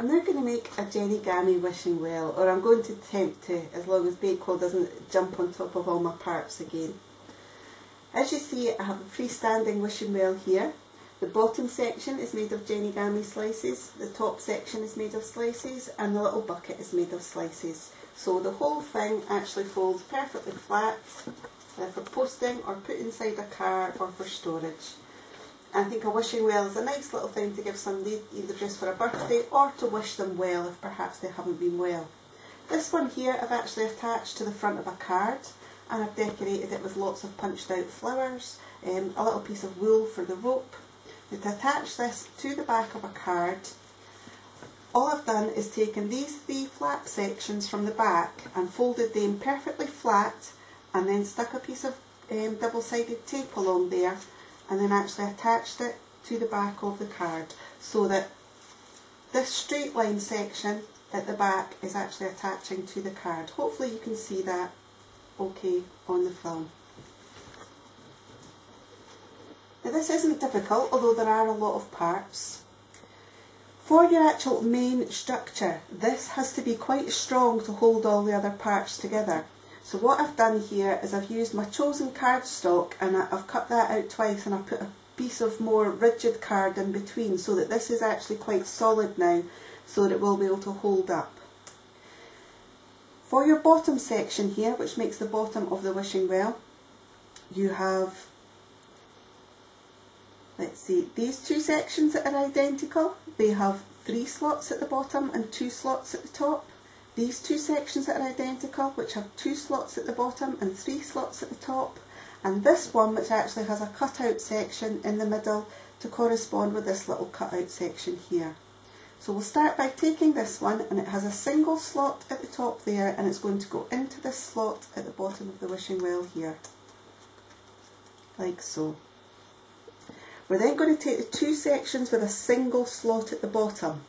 I'm now going to make a Jenigami wishing well, or I'm going to attempt to, as long as Bakewell doesn't jump on top of all my parts again. As you see, I have a freestanding wishing well here. The bottom section is made of Jenigami slices, the top section is made of slices, and the little bucket is made of slices. So the whole thing actually folds perfectly flat for posting or put inside a car or for storage. I think a wishing well is a nice little thing to give somebody, either just for a birthday or to wish them well if perhaps they haven't been well. This one here I've actually attached to the front of a card, and I've decorated it with lots of punched out flowers, a little piece of wool for the rope. To attach this to the back of a card, all I've done is taken these three flap sections from the back and folded them perfectly flat, and then stuck a piece of double-sided tape along there, and then actually attached it to the back of the card, so that this straight line section at the back is actually attaching to the card. Hopefully you can see that okay on the film. Now this isn't difficult, although there are a lot of parts. For your actual main structure, this has to be quite strong to hold all the other parts together. So what I've done here is I've used my chosen cardstock, and I've cut that out twice, and I've put a piece of more rigid card in between, so that this is actually quite solid now, so that it will be able to hold up. For your bottom section here, which makes the bottom of the wishing well, you have, let's see, these two sections that are identical. They have 3 slots at the bottom and 2 slots at the top. These two sections that are identical, which have 2 slots at the bottom and 3 slots at the top, and this one which actually has a cut-out section in the middle to correspond with this little cut-out section here. So we'll start by taking this one, and it has a single slot at the top there, and it's going to go into this slot at the bottom of the wishing well here, like so. We're then going to take the 2 sections with a single slot at the bottom.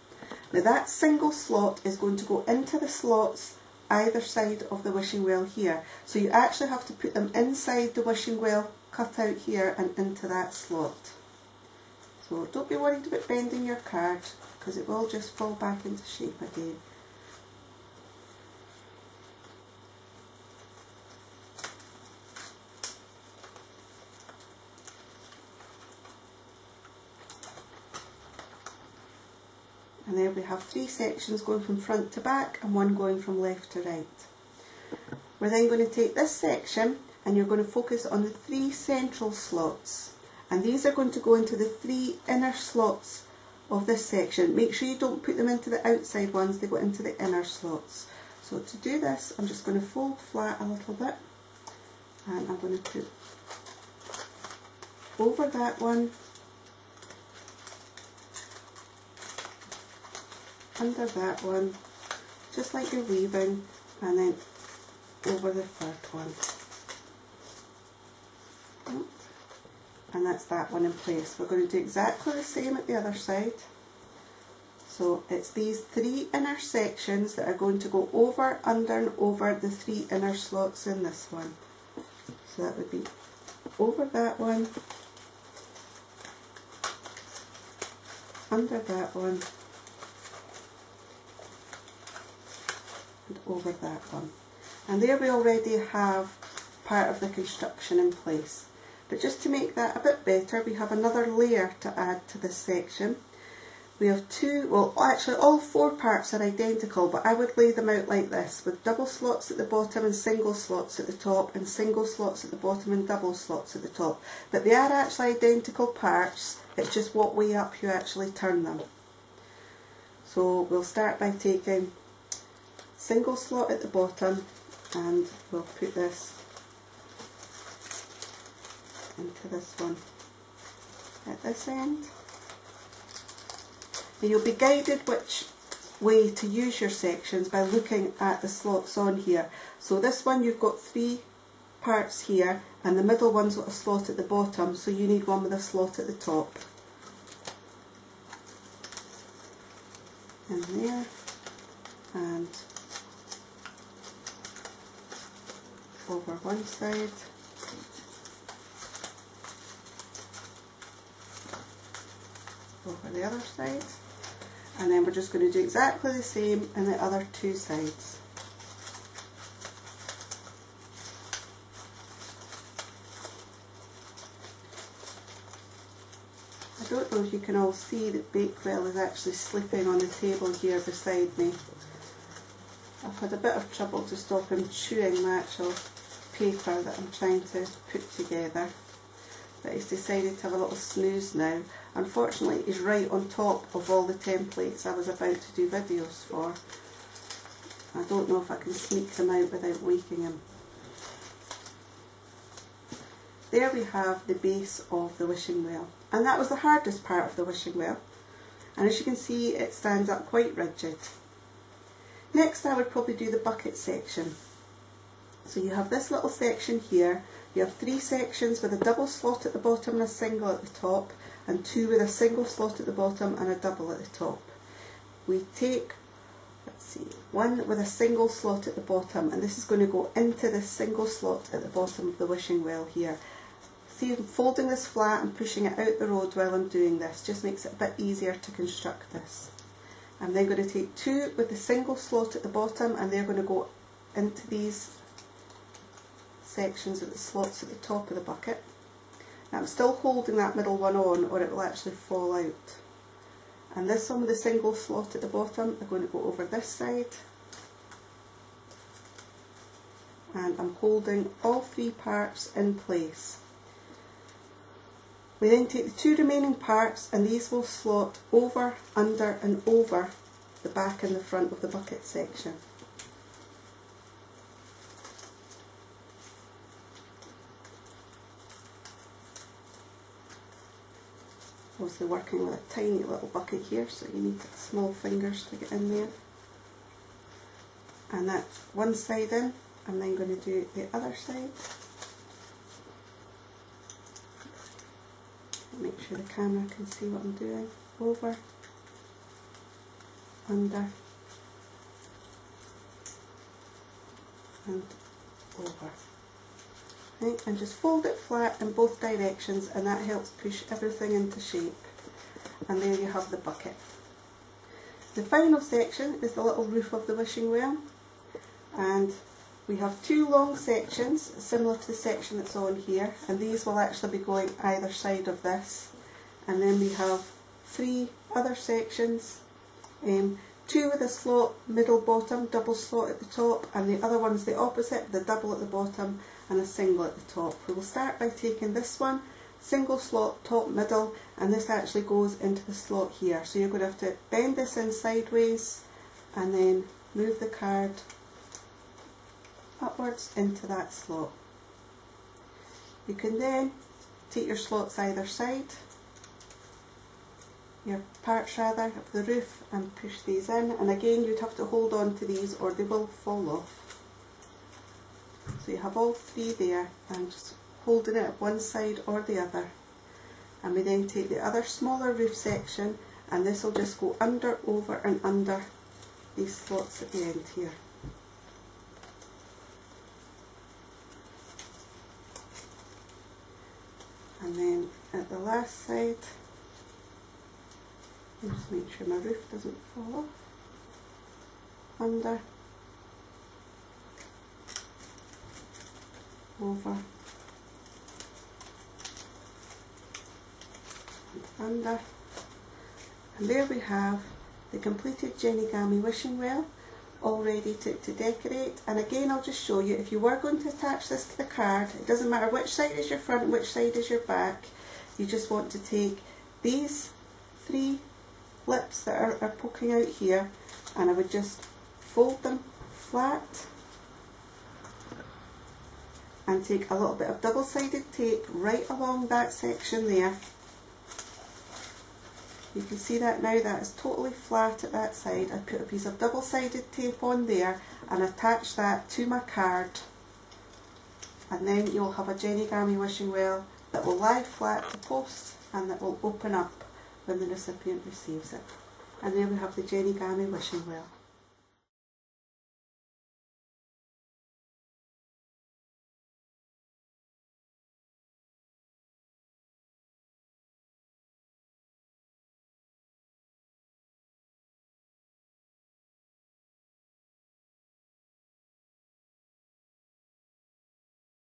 Now that single slot is going to go into the slots either side of the wishing well here. So you actually have to put them inside the wishing well cut out here and into that slot. So don't be worried about bending your card, because it will just fall back into shape again. And there we have 3 sections going from front to back and 1 going from left to right. We're then going to take this section, and you're going to focus on the 3 central slots, and these are going to go into the 3 inner slots of this section. Make sure you don't put them into the outside ones, they go into the inner slots. So to do this, I'm just going to fold flat a little bit, and I'm going to put over that one, under that one, just like you're weaving, and then over the third one. And that's that one in place. We're going to do exactly the same at the other side. So it's these 3 inner sections that are going to go over, under and over the 3 inner slots in this one. So that would be over that one, under that one, and over that one. And there we already have part of the construction in place. But just to make that a bit better, we have another layer to add to this section. We have 2, well actually all 4 parts are identical, but I would lay them out like this, with double slots at the bottom and single slots at the top, and single slots at the bottom and double slots at the top. But they are actually identical parts, it's just what way up you actually turn them. So we'll start by taking single slot at the bottom, and we'll put this into this one at this end. And you'll be guided which way to use your sections by looking at the slots on here. So this one you've got 3 parts here, and the middle one's got a slot at the bottom, so you need one with a slot at the top. And there, and over one side, over the other side. And then we're just going to do exactly the same in the other two sides. I don't know if you can all see that Bakewell is actually sleeping on the table here beside me. I've had a bit of trouble to stop him chewing the actual paper that I'm trying to put together. But he's decided to have a little snooze now. Unfortunately, he's right on top of all the templates I was about to do videos for. I don't know if I can sneak them out without waking him. There we have the base of the wishing well. And that was the hardest part of the wishing well. And as you can see, it stands up quite rigid. Next, I would probably do the bucket section. So you have this little section here. You have 3 sections with a double slot at the bottom and a single at the top, and 2 with a single slot at the bottom and a double at the top. We take, let's see, 1 with a single slot at the bottom, and this is going to go into this single slot at the bottom of the wishing well here. See, I'm folding this flat and pushing it out the road while I'm doing this, just makes it a bit easier to construct this. I'm then going to take 2 with the single slot at the bottom, and they're going to go into these sections at the slots at the top of the bucket. Now I'm still holding that middle one on, or it will actually fall out. And this one with the single slot at the bottom are going to go over this side. And I'm holding all 3 parts in place. We then take the 2 remaining parts, and these will slot over, under and over the back and the front of the bucket section. Obviously working with a tiny little bucket here, so you need small fingers to get in there. And that's one side in. I'm then going to do the other side. Make sure the camera can see what I'm doing. Over, under, and over. Right, and just fold it flat in both directions, and that helps push everything into shape. And there you have the bucket. The final section is the little roof of the wishing well, and we have 2 long sections similar to the section that's on here, and these will actually be going either side of this. And then we have 3 other sections, 2 with a slot, middle, bottom, double slot at the top, and the other one's the opposite, the double at the bottom and a single at the top. We will start by taking this one, single slot, top, middle, and this actually goes into the slot here. So you're going to have to bend this in sideways and then move the card upwards into that slot. You can then take your slots either side, your parts rather, of the roof, and push these in, and again you'd have to hold on to these or they will fall off. So you have all 3 there, and just holding it at one side or the other. And we then take the other smaller roof section, and this will just go under, over and under these slots at the end here. And then at the last side, I'll just make sure my roof doesn't fall off. Under, over, and under. And there we have the completed Jenigami wishing well, all ready to decorate. And again, I'll just show you, if you were going to attach this to the card, it doesn't matter which side is your front and which side is your back, you just want to take these 3 lips that are poking out here, and I would just fold them flat and take a little bit of double-sided tape right along that section there. You can see that now, that is totally flat at that side. I put a piece of double-sided tape on there and attach that to my card, and then you'll have a Jenigami wishing well that will lie flat to post and that will open up when the recipient receives it. And there we have the Jenigami wishing well.